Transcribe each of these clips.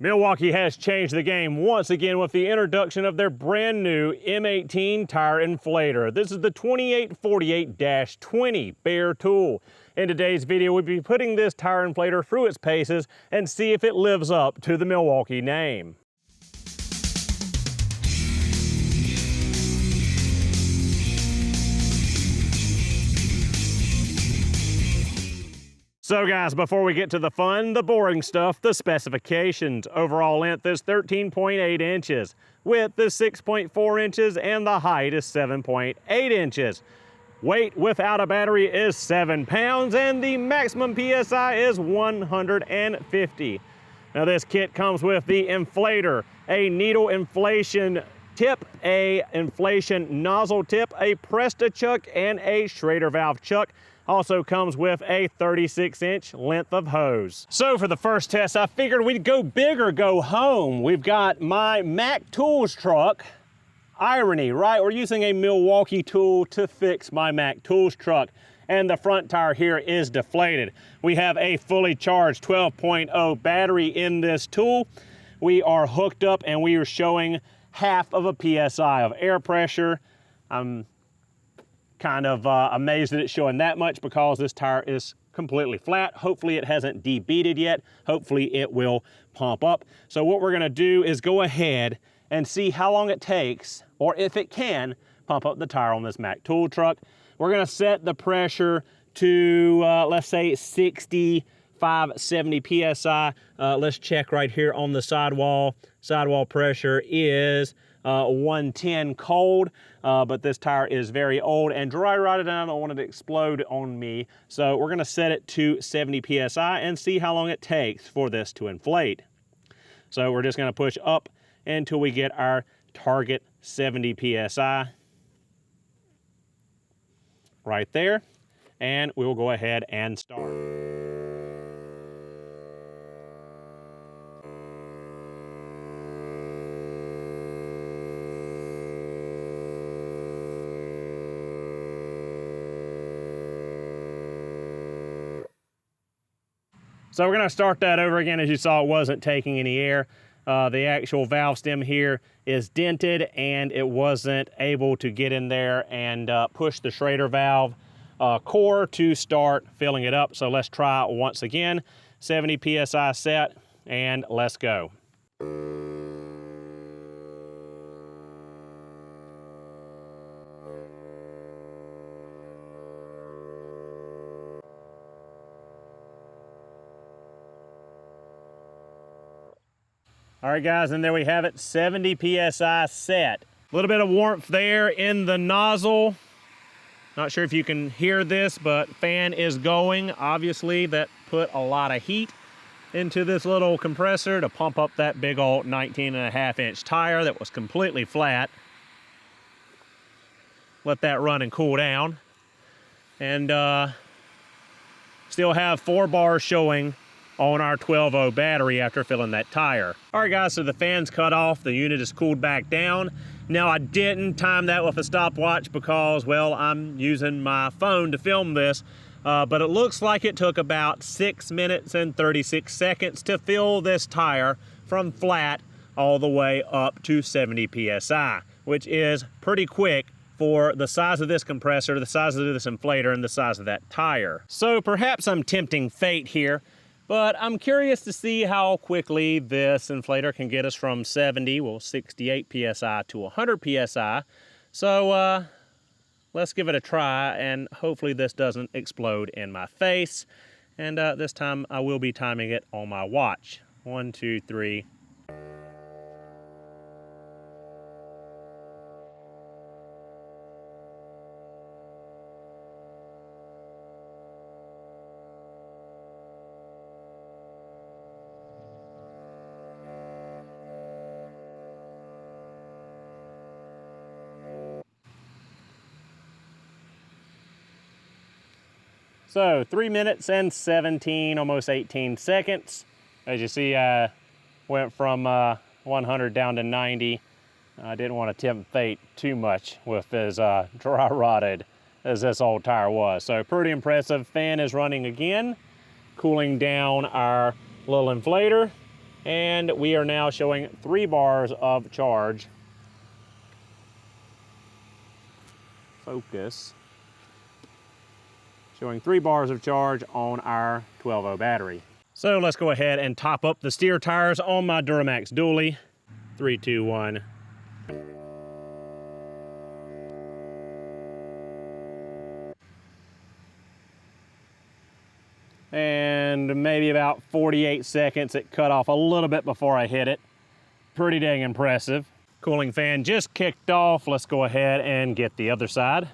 Milwaukee has changed the game once again with the introduction of their brand new M18 tire inflator. This is the 2848-20 Bear tool. In today's video, we'll be putting this tire inflator through its paces and see if it lives up to the Milwaukee name. So guys, before we get to the fun, the boring stuff, the specifications. Overall length is 13.8 inches, width is 6.4 inches, and the height is 7.8 inches. Weight without a battery is 7 pounds, and the maximum PSI is 150. Now this kit comes with the inflator, a needle inflation tip, a inflation nozzle tip, a Presta chuck, and a Schrader valve chuck. Also comes with a 36-inch length of hose. So for the first test, I figured we'd go big or go home. We've got my Mac Tools truck. Irony, right? We're using a Milwaukee tool to fix my Mac Tools truck. And the front tire here is deflated. We have a fully charged 12.0 battery in this tool. We are hooked up and we are showing half of a PSI of air pressure. I'm kind of amazed that it's showing that much because this tire is completely flat. Hopefully it hasn't debeaded yet. Hopefully it will pump up. So what we're gonna do is go ahead and see how long it takes, or if it can, pump up the tire on this Mac tool truck. We're gonna set the pressure to, let's say 65, 70 PSI. Let's check right here on the sidewall. Sidewall pressure is 110 cold, but this tire is very old and dry rotted and I don't want it to explode on me. So we're gonna set it to 70 PSI and see how long it takes for this to inflate. So we're just gonna push up until we get our target 70 PSI right there. And we will go ahead and start. So we're gonna start that over again. As you saw, it wasn't taking any air. The actual valve stem here is dented and it wasn't able to get in there and push the Schrader valve core to start filling it up. So let's try it once again. 70 PSI set and let's go. All right guys, and there we have it, 70 PSI set. A little bit of warmth there in the nozzle. Not sure if you can hear this, but fan is going. Obviously that put a lot of heat into this little compressor to pump up that big old 19.5-inch tire that was completely flat. Let that run and cool down. And still have 4 bars showing on our 12.0 battery after filling that tire. All right guys, so the fan's cut off, the unit is cooled back down. Now I didn't time that with a stopwatch because, well, I'm using my phone to film this, but it looks like it took about 6 minutes and 36 seconds to fill this tire from flat all the way up to 70 PSI, which is pretty quick for the size of this compressor, the size of this inflator, and the size of that tire. So perhaps I'm tempting fate here, but I'm curious to see how quickly this inflator can get us from 70, well 68 PSI to 100 PSI. So let's give it a try and hopefully this doesn't explode in my face. And this time I will be timing it on my watch. 1, 2, 3. So 3 minutes and 17, almost 18 seconds. As you see, I went from 100 down to 90. I didn't want to tempt fate too much with as dry rotted as this old tire was. So pretty impressive. Fan is running again, cooling down our little inflator. And we are now showing 3 bars of charge. Focus. Showing 3 bars of charge on our 12-0 battery. So let's go ahead and top up the steer tires on my Duramax dually. 3, 2, 1. And maybe about 48 seconds. It cut off a little bit before I hit it. Pretty dang impressive. Cooling fan just kicked off. Let's go ahead and get the other side.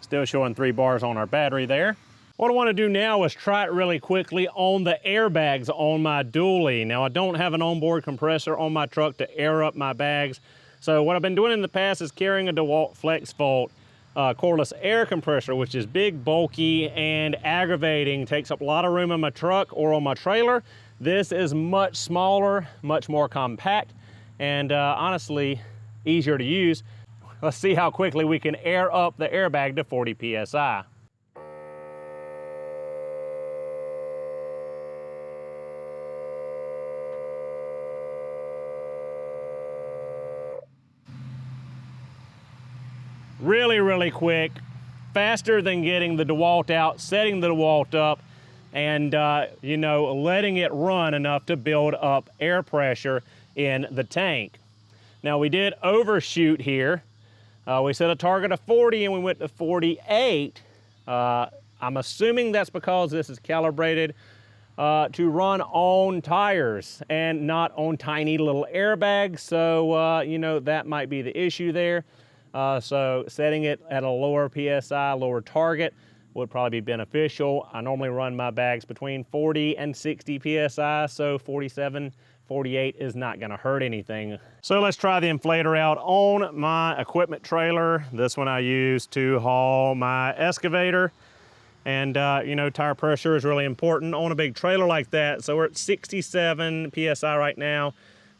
Still showing 3 bars on our battery there. What I want to do now is try it really quickly on the airbags on my dually. Now I don't have an onboard compressor on my truck to air up my bags. So what I've been doing in the past is carrying a DeWalt FlexVolt cordless air compressor, which is big, bulky, and aggravating. Takes up a lot of room in my truck or on my trailer. This is much smaller, much more compact, and honestly, easier to use. Let's see how quickly we can air up the airbag to 40 PSI. Really, really quick, faster than getting the DeWalt out, setting the DeWalt up, and you know, letting it run enough to build up air pressure in the tank. Now we did overshoot here. We set a target of 40 and we went to 48. I'm assuming that's because this is calibrated to run on tires and not on tiny little airbags. So, you know, that might be the issue there. So setting it at a lower PSI, lower target would probably be beneficial. I normally run my bags between 40 and 60 PSI, so 47, 48 is not gonna hurt anything. So let's try the inflator out on my equipment trailer. This one I use to haul my excavator. And you know, tire pressure is really important on a big trailer like that. So we're at 67 PSI right now.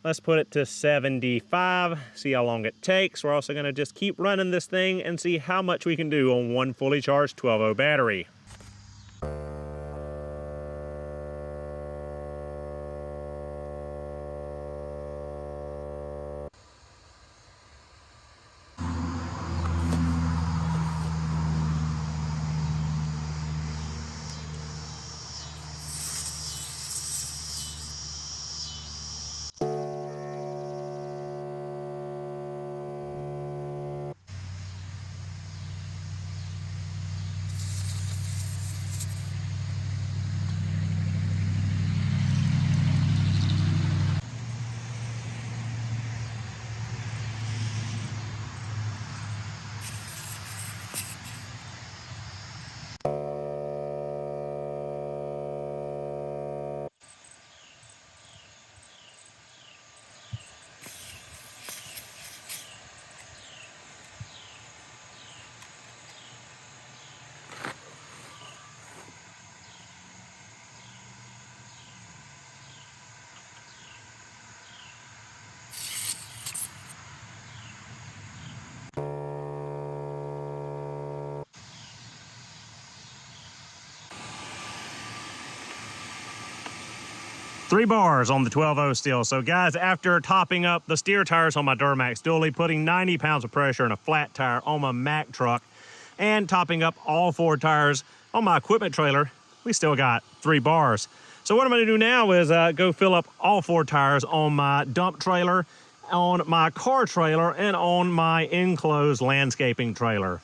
Let's put it to 75, see how long it takes. We're also gonna just keep running this thing and see how much we can do on one fully charged 12-0 battery. Three bars on the 12-0 still. So guys, after topping up the steer tires on my Duramax dually, putting 90 pounds of pressure in a flat tire on my Mack truck, and topping up all 4 tires on my equipment trailer, we still got 3 bars. So what I'm gonna do now is go fill up all 4 tires on my dump trailer, on my car trailer, and on my enclosed landscaping trailer.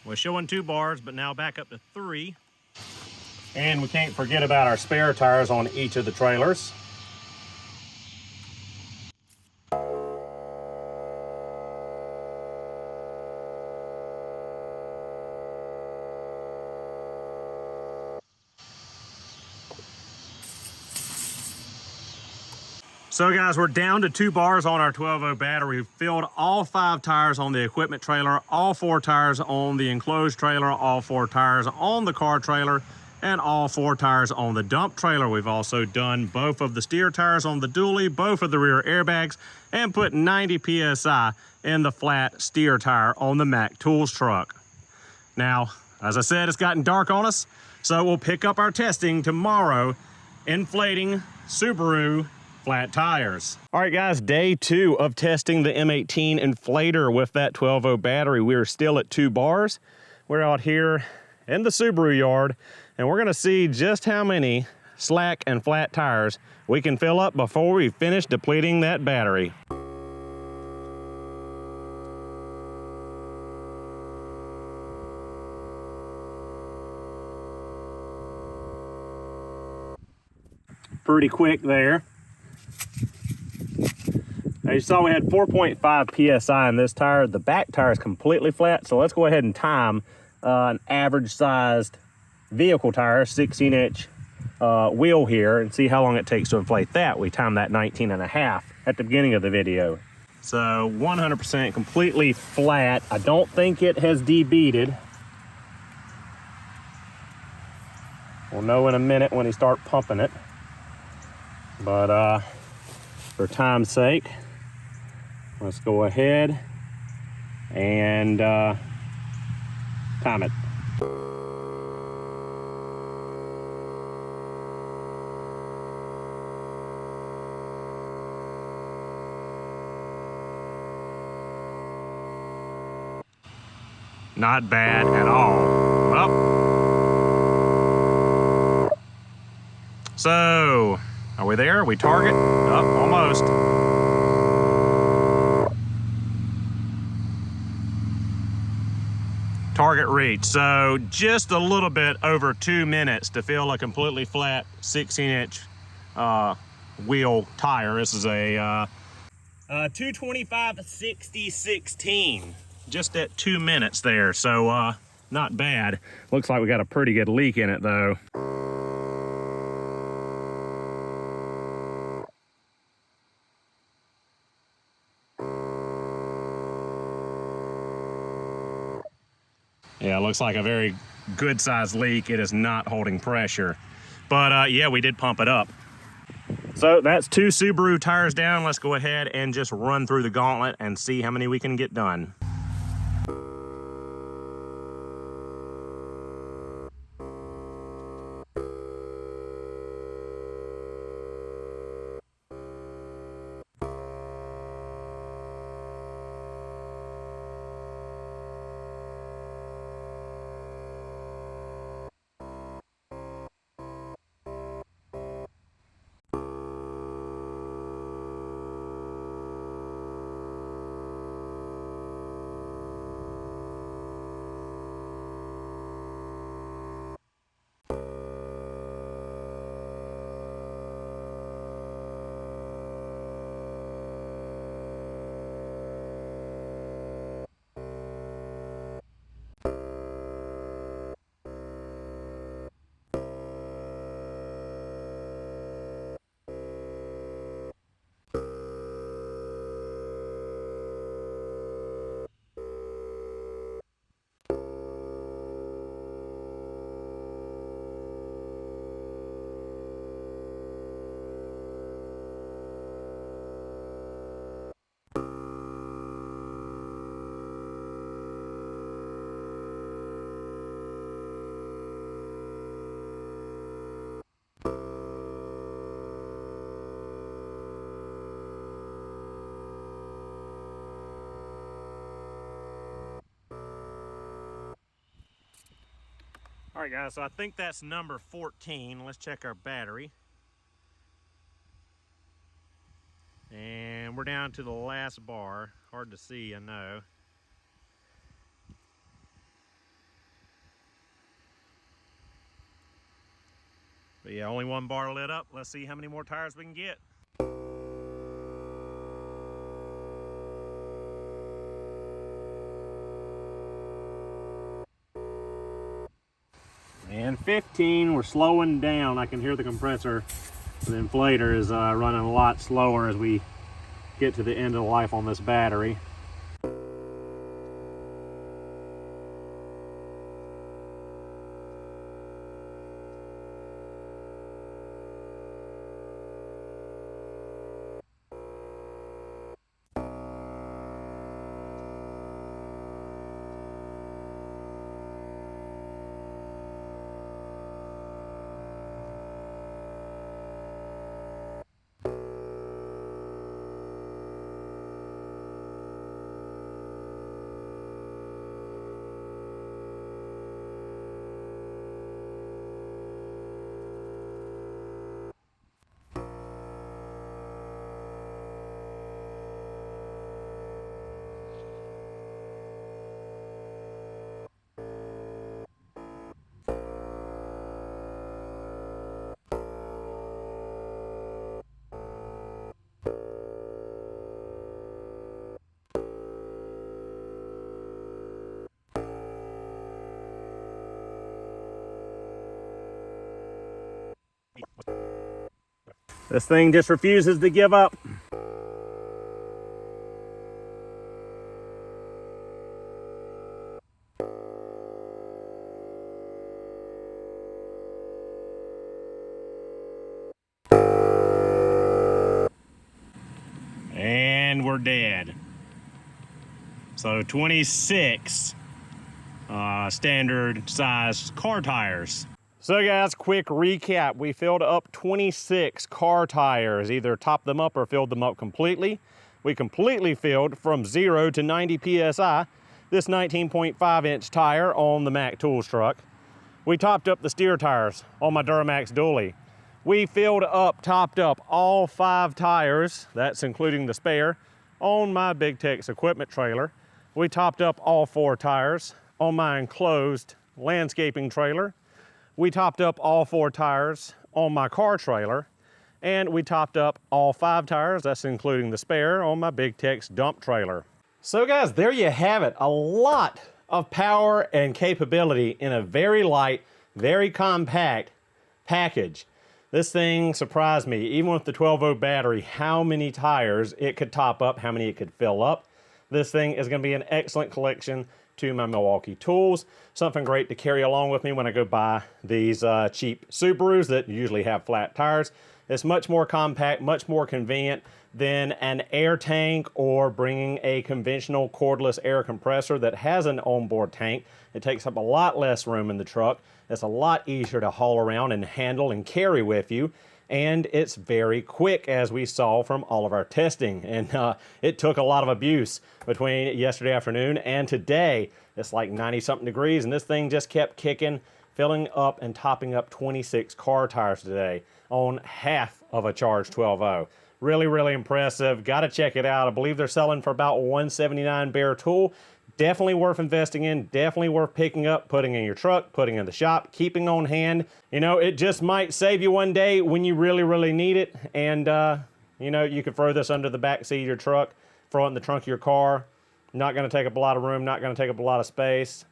We're showing 2 bars, but now back up to 3. And we can't forget about our spare tires on each of the trailers. So guys, we're down to 2 bars on our 12-0 battery. We filled all 5 tires on the equipment trailer, all 4 tires on the enclosed trailer, all 4 tires on the car trailer, and all 4 tires on the dump trailer. We've also done both of the steer tires on the dually, both of the rear airbags, and put 90 PSI in the flat steer tire on the Mac Tools truck. Now, as I said, it's gotten dark on us, so we'll pick up our testing tomorrow, inflating Subaru flat tires. All right guys, day 2 of testing the M18 inflator with that 12-0 battery. We're still at 2 bars. We're out here in the Subaru yard, and we're gonna see just how many slack and flat tires we can fill up before we finish depleting that battery. Pretty quick there. Now you saw we had 4.5 PSI in this tire. The back tire is completely flat, so let's go ahead and time an average sized vehicle tire, 16-inch wheel here, and see how long it takes to inflate that. We timed that 19.5 at the beginning of the video. So 100% completely flat. I don't think it has debeaded. We'll know in a minute when he start pumping it. But for time's sake, let's go ahead and time it. Not bad at all. Well, so are we there? We target? Oh, almost. Target reach. So just a little bit over 2 minutes to fill a completely flat 16-inch wheel tire. This is a 225/60/16. Just at 2 minutes there. So not bad. Looks like we got a pretty good leak in it though. Yeah, it looks like a very good sized leak. It is not holding pressure. But yeah, we did pump it up. So that's 2 Subaru tires down. Let's go ahead and just run through the gauntlet and see how many we can get done. All right guys, so I think that's number 14. Let's check our battery. And we're down to the last bar. Hard to see, I know. But yeah, only 1 bar lit up. Let's see how many more tires we can get. And 15, we're slowing down. I can hear the compressor The inflator is running a lot slower as we get to the end of the life on this battery. This thing just refuses to give up. And we're dead. So 26 standard size car tires. So guys, quick recap. We filled up 26 car tires, either topped them up or filled them up completely. We completely filled from 0 to 90 PSI this 19.5 inch tire on the Mack Tools truck. We topped up the steer tires on my Duramax dually. We filled up, topped up all 5 tires, that's including the spare, on my Big Tex equipment trailer. We topped up all 4 tires on my enclosed landscaping trailer. We topped up all 4 tires on my car trailer, and we topped up all 5 tires, that's including the spare, on my Big Tex dump trailer. So guys, there you have it. A lot of power and capability in a very light, very compact package. This thing surprised me, even with the 12-volt battery, how many tires it could top up, how many it could fill up. This thing is going to be an excellent collection to my Milwaukee tools. Something great to carry along with me when I go buy these cheap Subarus that usually have flat tires. It's much more compact, much more convenient than an air tank or bringing a conventional cordless air compressor that has an onboard tank. It takes up a lot less room in the truck. It's a lot easier to haul around and handle and carry with you. And it's very quick, as we saw from all of our testing. And it took a lot of abuse between yesterday afternoon and today. It's like 90-something degrees, and this thing just kept kicking, filling up and topping up 26 car tires today on half of a charged 12.0. Really, really impressive. Got to check it out. I believe they're selling for about $179 bare tool. Definitely worth investing in, definitely worth picking up, putting in your truck, putting in the shop, keeping on hand. You know, it just might save you one day when you really, really need it. And, you know, you could throw this under the back seat of your truck, throw it in the trunk of your car. Not going to take up a lot of room, not going to take up a lot of space.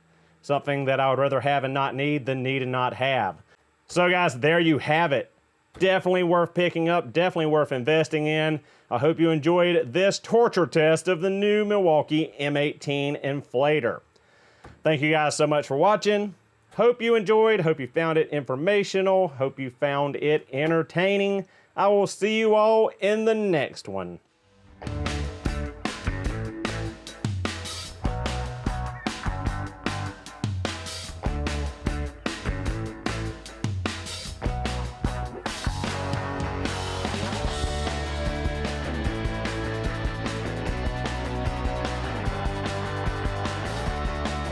Something that I would rather have and not need than need and not have. So guys, there you have it. Definitely worth picking up, definitely worth investing in. I hope you enjoyed this torture test of the new Milwaukee M18 Inflator. Thank you guys so much for watching. Hope you enjoyed, hope you found it informational, hope you found it entertaining. I will see you all in the next one.